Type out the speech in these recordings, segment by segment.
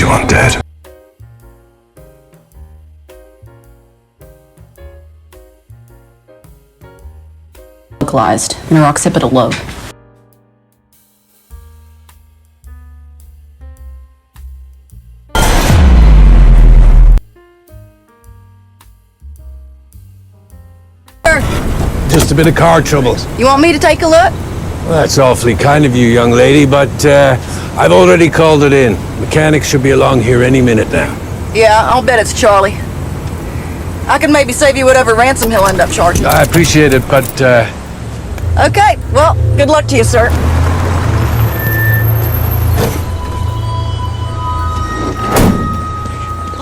you want dead? Localized in our occipital lobe. Just a bit of car trouble. You want me to take a look? Well, that's awfully kind of you, young lady, but I've already called it in. Mechanics should be along here any minute now. Yeah, I'll bet it's Charlie. I can maybe save you whatever ransom he'll end up charging. I appreciate it, but Okay, well, good luck to you, sir.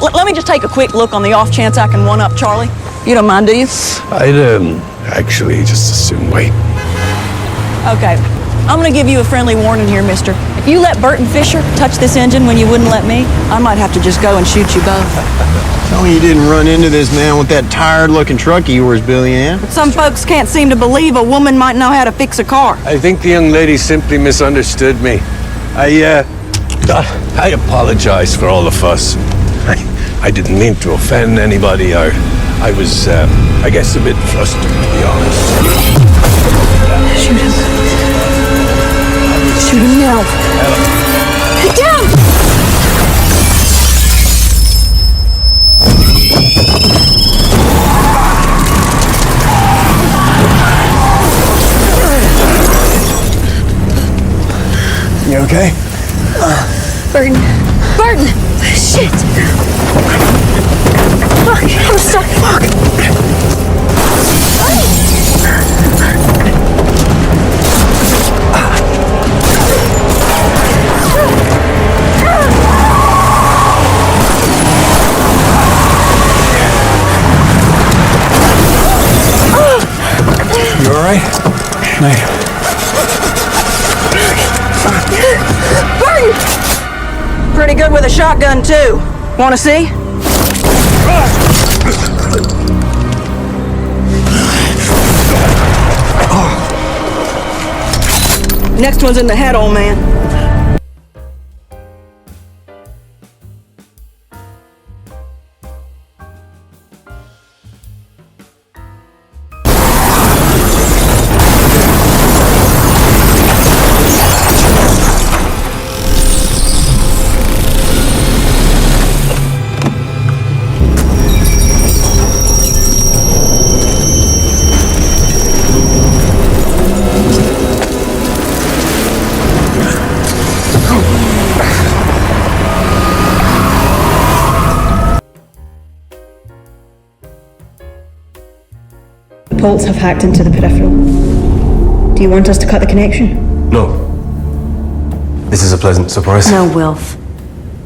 Let me just take a quick look on the off chance I can one-up Charlie. You don't mind, do you? I'd actually just as soon wait. Okay, I'm gonna give you a friendly warning here, mister. If you let Burton Fisher touch this engine when you wouldn't let me, I might have to just go and shoot you both. Tell me you didn't run into this man with that tired-looking truck of yours, Billy Ann. But some folks can't seem to believe a woman might know how to fix a car. I think the young lady simply misunderstood me. I apologize for all the fuss. I didn't mean to offend anybody. I was, I guess, a bit flustered, to be honest. Shoot him. Shoot him now. Get down! You okay? Burton. Burton! Shit! Fuck! I'm stuck! Fuck! You alright? No. Burton! Pretty good with a shotgun, too. Wanna see? Next one's in the head, old man. Bolts have hacked into the peripheral. Do you want us to cut the connection? No. This is a pleasant surprise. No, Wilf.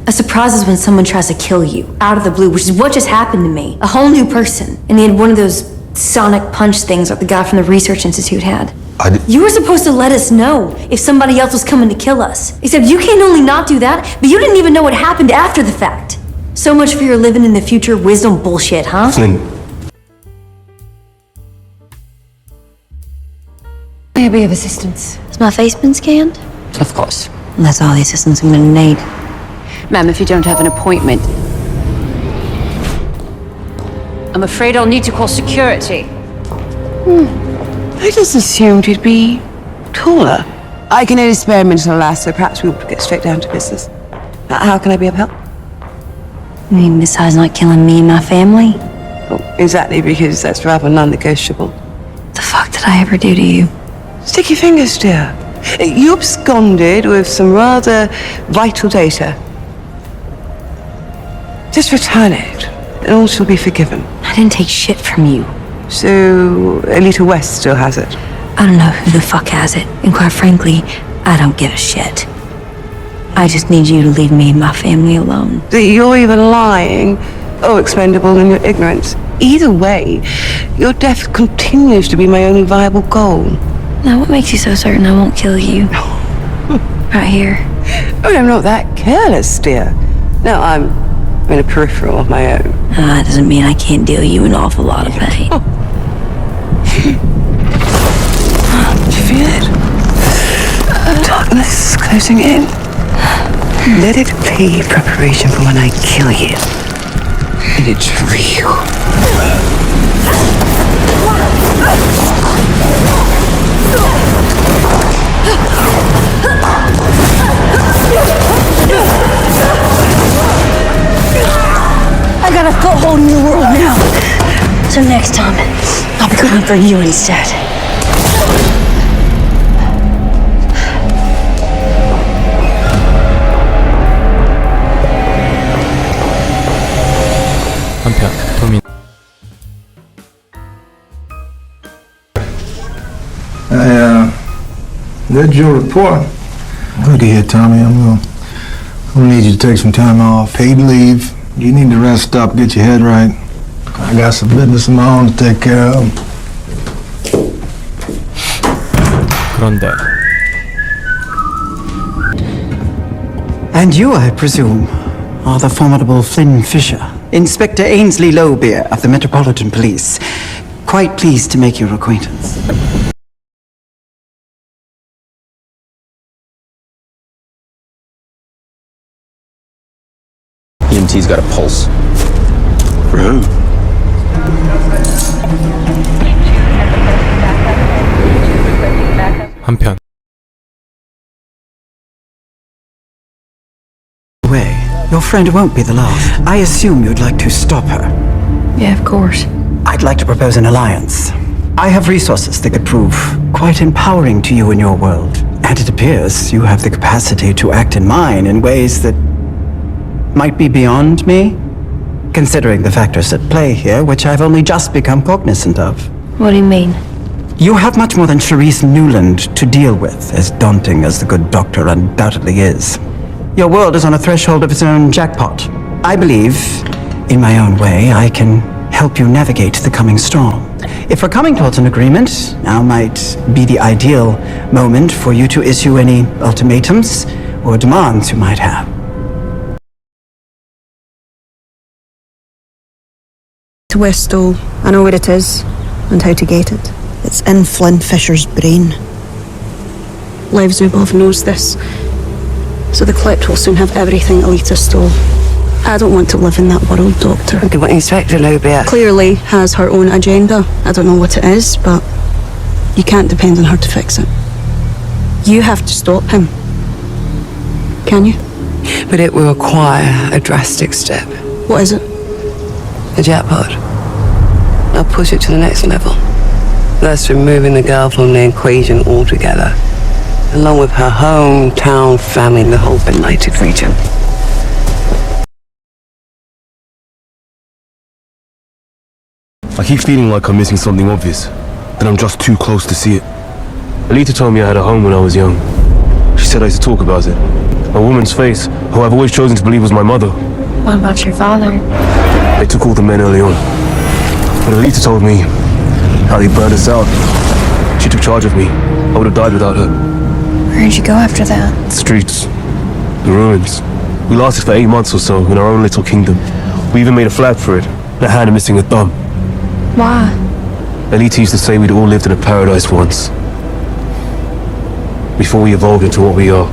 A surprise is when someone tries to kill you, out of the blue, which is what just happened to me. A whole new person. And they had one of those sonic punch things like the guy from the Research Institute had. You were supposed to let us know if somebody else was coming to kill us. Except you can't only not do that, but you didn't even know what happened after the fact. So much for your living in the future wisdom bullshit, huh? Flynn. May I be of assistance? Has my face been scanned? Of course. That's all the assistance I'm gonna need. Ma'am, if you don't have an appointment, I'm afraid I'll need to call security. I just assumed you'd be taller. I can only spare a minute or less, so perhaps we'll get straight down to business. How can I be of help? You mean besides not killing me and my family? Oh, exactly, because that's rather non-negotiable. The fuck did I ever do to you? Stick your fingers, dear. You absconded with some rather vital data. Just return it, and all shall be forgiven. I didn't take shit from you. So, Elita West still has it? I don't know who the fuck has it, and quite frankly, I don't give a shit. I just need you to leave me and my family alone. You're either lying or expendable in your ignorance. Either way, your death continues to be my only viable goal. Now, what makes you so certain I won't kill you? Right here. Oh, I'm not that careless, dear. No, I'm in a peripheral of my own. That doesn't mean I can't deal you an awful lot of pain. Do you feel it? Darkness is closing in. Let it be preparation for when I kill you. And it's real. I got a foothold in your world now. So next time, I'll be coming for you instead. 한편 도민 I read your report. Look here, Tommy. I'm gonna need you to take some time off, paid leave. You need to rest up, get your head right. I got some business of my own to take care of. 그런데 And you, I presume, are the formidable Flynne Fisher, Inspector Ainsley Lowbeer of the Metropolitan Police. Quite pleased to make your acquaintance. EMT's got a pulse. For who? 한편 Way, your friend won't be the last. I assume you'd like to stop her. Yeah, of course. I'd like to propose an alliance. I have resources that could prove quite empowering to you in your world. And it appears you have the capacity to act in mine in ways that might be beyond me, considering the factors at play here, which I've only just become cognizant of. What do you mean? You have much more than Charisse Newland to deal with, as daunting as the good doctor undoubtedly is. Your world is on a threshold of its own jackpot. I believe, in my own way, I can help you navigate the coming storm. If we're coming towards an agreement, now might be the ideal moment for you to issue any ultimatums or demands you might have. To Westall, I know where it is and how to get it. It's in Flynne Fisher's brain. Lev Zubov knows this, so the Klept will soon have everything Alita stole. I don't want to live in that world, Doctor. Okay, what Inspector Lowbeer? Clearly has her own agenda. I don't know what it is, but you can't depend on her to fix it. You have to stop him. Can you? But it will require a drastic step. What is it? The jackpot. I'll push it to the next level. That's removing the girl from the equation altogether, along with her hometown family and the whole benighted region. I keep feeling like I'm missing something obvious, that I'm just too close to see it. Alita told me I had a home when I was young. She said I used to talk about it. A woman's face, who I've always chosen to believe was my mother. What about your father? They took all the men early on. When Alita told me how they burned us out, she took charge of me. I would have died without her. Where did you go after that? The streets, the ruins. We lasted for 8 months or so in our own little kingdom. We even made a flag for it, and a hand missing a thumb. Why? Alita used to say we'd all lived in a paradise once, before we evolved into what we are.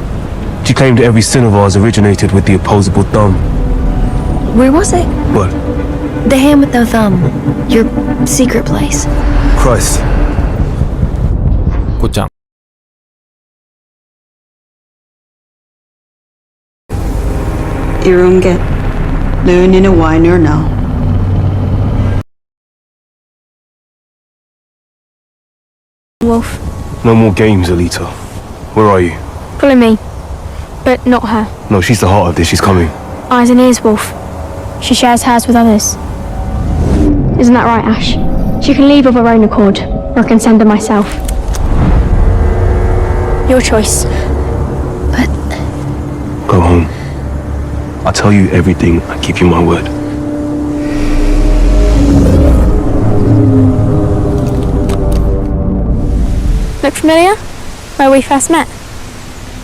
She claimed every sin of ours originated with the opposable thumb. Where was it? What? The hand with no thumb. Your secret place. Christ. 곧장 이런 게 눈이는 와인을 now. Wolf. No more games, Alita. Where are you? Follow me. But not her. No, she's the heart of this. She's coming. Eyes and ears, Wolf. She shares hers with others. Isn't that right, Ash? She can leave of her own accord, or I can send her myself. Your choice. But Go home. I'll tell you everything. I give you my word. Look familiar? Where we first met?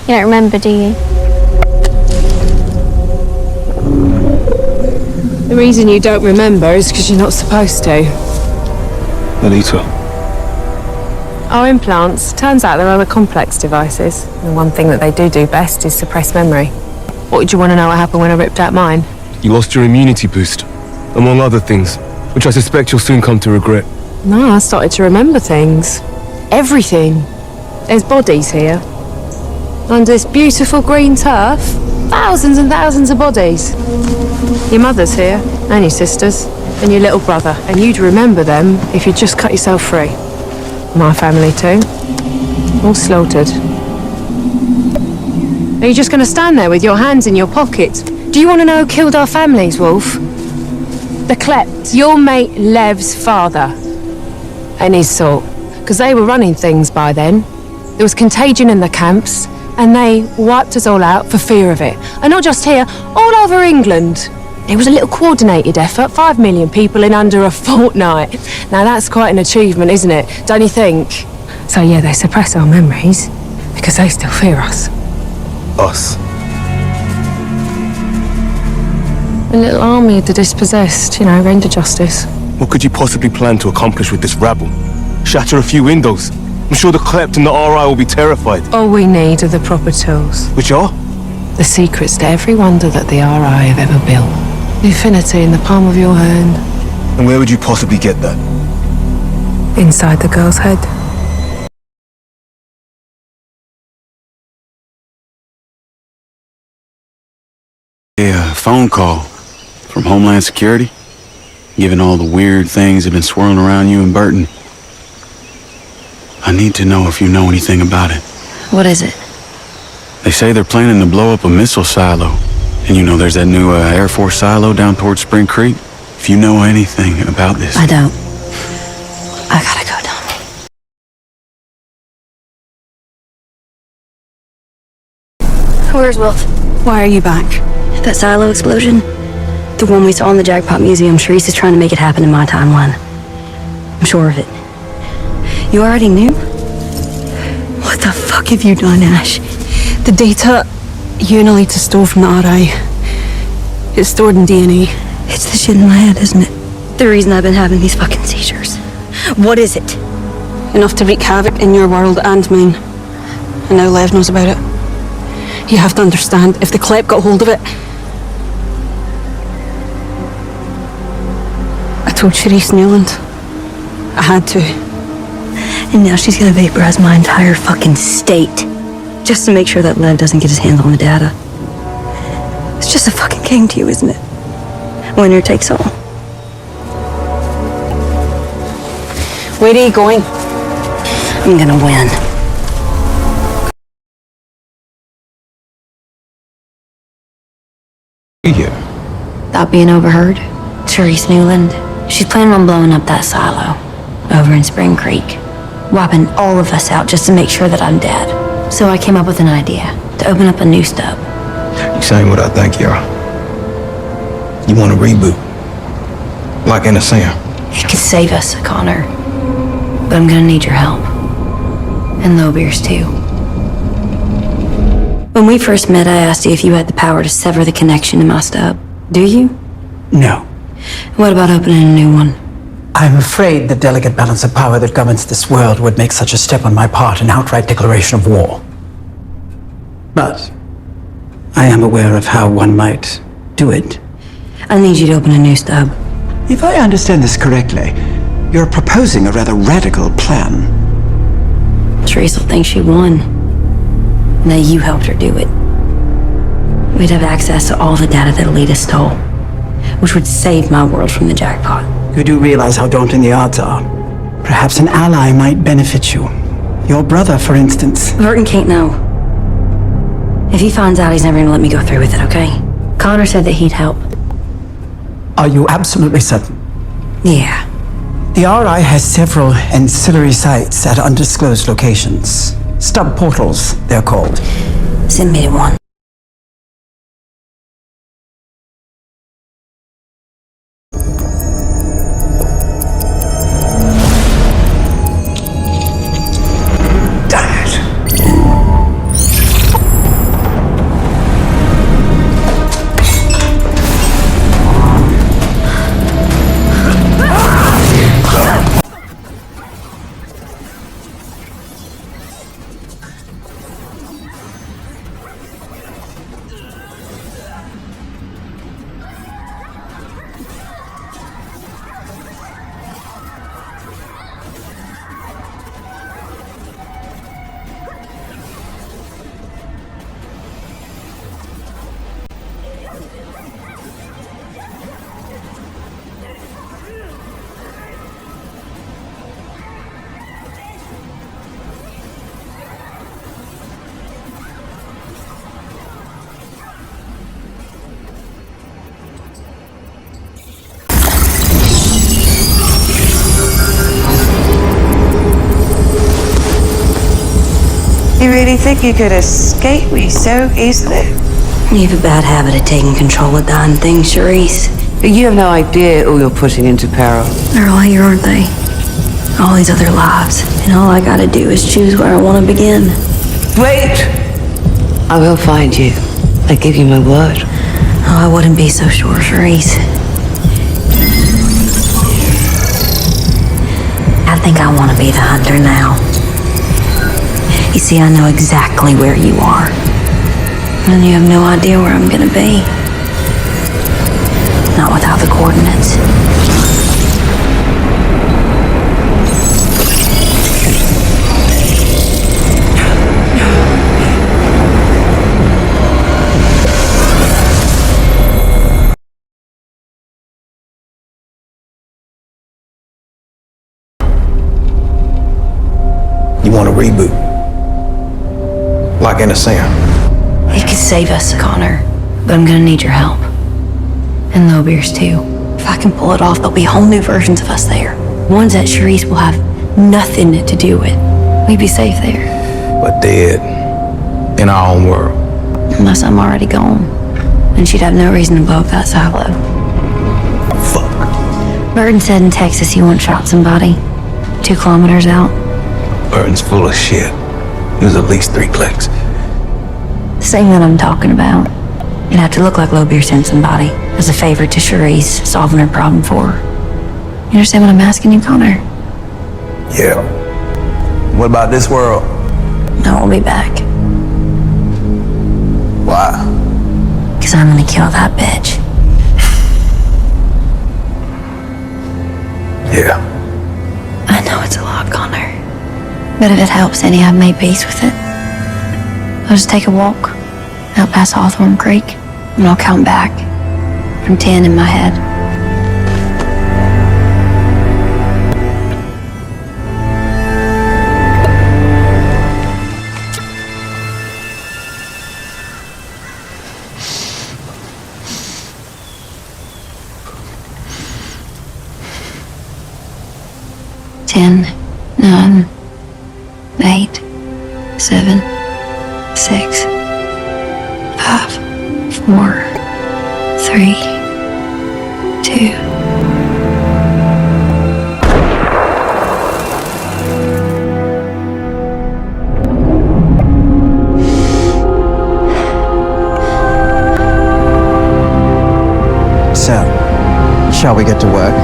You don't remember, do you? The reason you don't remember is because you're not supposed to. Alita. Our implants, turns out they're rather complex devices. And one thing that they do best is suppress memory. What did you want to know what happened when I ripped out mine? You lost your immunity boost, among other things, which I suspect you'll soon come to regret. No, I started to remember things. Everything. There's bodies here. Under this beautiful green turf, thousands and thousands of bodies. Your mother's here, and your sisters, and your little brother, and you'd remember them if you'd just cut yourself free. My family too. All slaughtered. Are you just going to stand there with your hands in your pockets? Do you want to know who killed our families, Wolf? The Klept. Your mate Lev's father. And his sort. Because they were running things by then. There was contagion in the camps, and they wiped us all out for fear of it. And not just here, all over England. It was a little coordinated effort, 5 million people in under a fortnight. Now that's quite an achievement, isn't it? Don't you think? So yeah, they suppress our memories, because they still fear us. Us. A little army of the dispossessed, render justice. What could you possibly plan to accomplish with this rabble? Shatter a few windows? I'm sure the Klept and the RI will be terrified. All we need are the proper tools. Which are? The secrets to every wonder that the RI have ever built. The infinity in the palm of your hand. And where would you possibly get that? Inside the girl's head. A phone call from Homeland Security, given all the weird things that have been swirling around you and Burton. I need to know if you know anything about it. What is it? They say they're planning to blow up a missile silo. And there's that new Air Force silo down towards Spring Creek. If you know anything about this... I don't. I gotta go, Tommy. Where's Wilf? Why are you back? That silo explosion? The one we saw in the Jackpot Museum. Sharice is trying to make it happen in my timeline. I'm sure of it. You already knew? What the fuck have you done, Ash? The data you and Alita stole from the RI. It's stored in DNA. It's the shit in my head, isn't it? The reason I've been having these fucking seizures. What is it? Enough to wreak havoc in your world and mine. And now Lev knows about it. You have to understand, if the Klept got hold of it... I told Sharice Newland. I had to. And now she's gonna vaporize my entire fucking state. Just to make sure that Lev doesn't get his hands on the data. It's just a fucking game to you, isn't it? Winner takes all. Where are you going? I'm gonna win. Here. Without being overheard, Sharice Newland. She's planning on blowing up that silo over in Spring Creek, wiping all of us out just to make sure that I'm dead. So I came up with an idea to open up a new stub. You saying what I think you are? You want a reboot? Like in a Sam? It could save us, Connor. But I'm gonna need your help. And Lobeer's too. When we first met, I asked you if you had the power to sever the connection to my stub. Do you? No. What about opening a new one? I'm afraid the delicate balance of power that governs this world would make such a step on my part an outright declaration of war. But I am aware of how one might do it. I need you to open a new stub. If I understand this correctly, you're proposing a rather radical plan. Sharice will think she won. And that you helped her do it. We'd have access to all the data that Alita stole, which would save my world from the jackpot. You do realize how daunting the odds are. Perhaps an ally might benefit you. Your brother, for instance. Burton can't know. If he finds out, he's never gonna let me go through with it, okay? Connor said that he'd help. Are you absolutely certain? Yeah. The RI has several ancillary sites at undisclosed locations. Stub portals, they're called. Send me to one. You really think you could escape me so easily? You have a bad habit of taking control of dying things, Charisse. You have no idea who you're putting into peril. They're all here, aren't they? All these other lives. And all I gotta do is choose where I want to begin. Wait! I will find you. I give you my word. Oh, I wouldn't be so sure, Charisse. I think I want to be the hunter now. You see, I know exactly where you are. And you have no idea where I'm gonna be. Not without the coordinates. You want a reboot? Like in a Sam? You could save us, Connor. But I'm gonna need your help. And Lobeers too. If I can pull it off, there'll be whole new versions of us there. Ones that Charisse will have nothing to do with. We'd be safe there. But dead. In our own world. Unless I'm already gone. And she'd have no reason to blow up that silo. Fuck. Burton said in Texas he once shot somebody. 2 kilometers out. Burton's full of shit. It was at least 3 clicks. The same that I'm talking about. It'd have to look like Lobeer sent somebody as a favor to Charisse, solving her problem for her. You understand what I'm asking you, Connor? Yeah. What about this world? No, we'll be back. Why? Because I'm gonna kill that bitch. Yeah. I know it's a lot, Connor. But if it helps any, I've made peace with it. I'll just take a walk out past Hawthorne Creek, and I'll count back from 10 in my head. Ten, 9, 8, 7, 6, 5, 4, 3, 2. So, shall we get to work?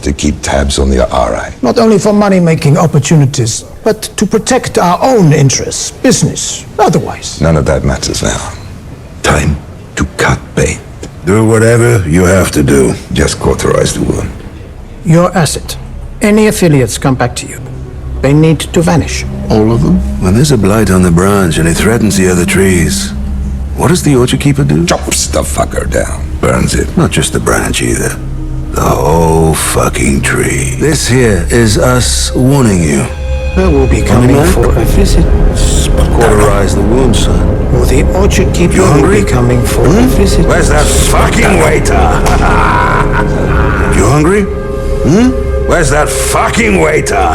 To keep tabs on the RI. Not only for money-making opportunities, but to protect our own interests, business, otherwise. None of that matters now. Time to cut bait. Do whatever you have to do. Just cauterize the wound. Your asset. Any affiliates come back to you. They need to vanish. All of them? When there's a blight on the branch and it threatens the other trees, what does the orchard keeper do? Chops the fucker down. Burns it. Not just the branch either. The whole fucking tree. This here is us warning you. I will be coming for a visit. Cauterize the wound, son. Or the orchard keeper will be coming for a visit. Where's that fucking waiter? You hungry? Where's that fucking waiter?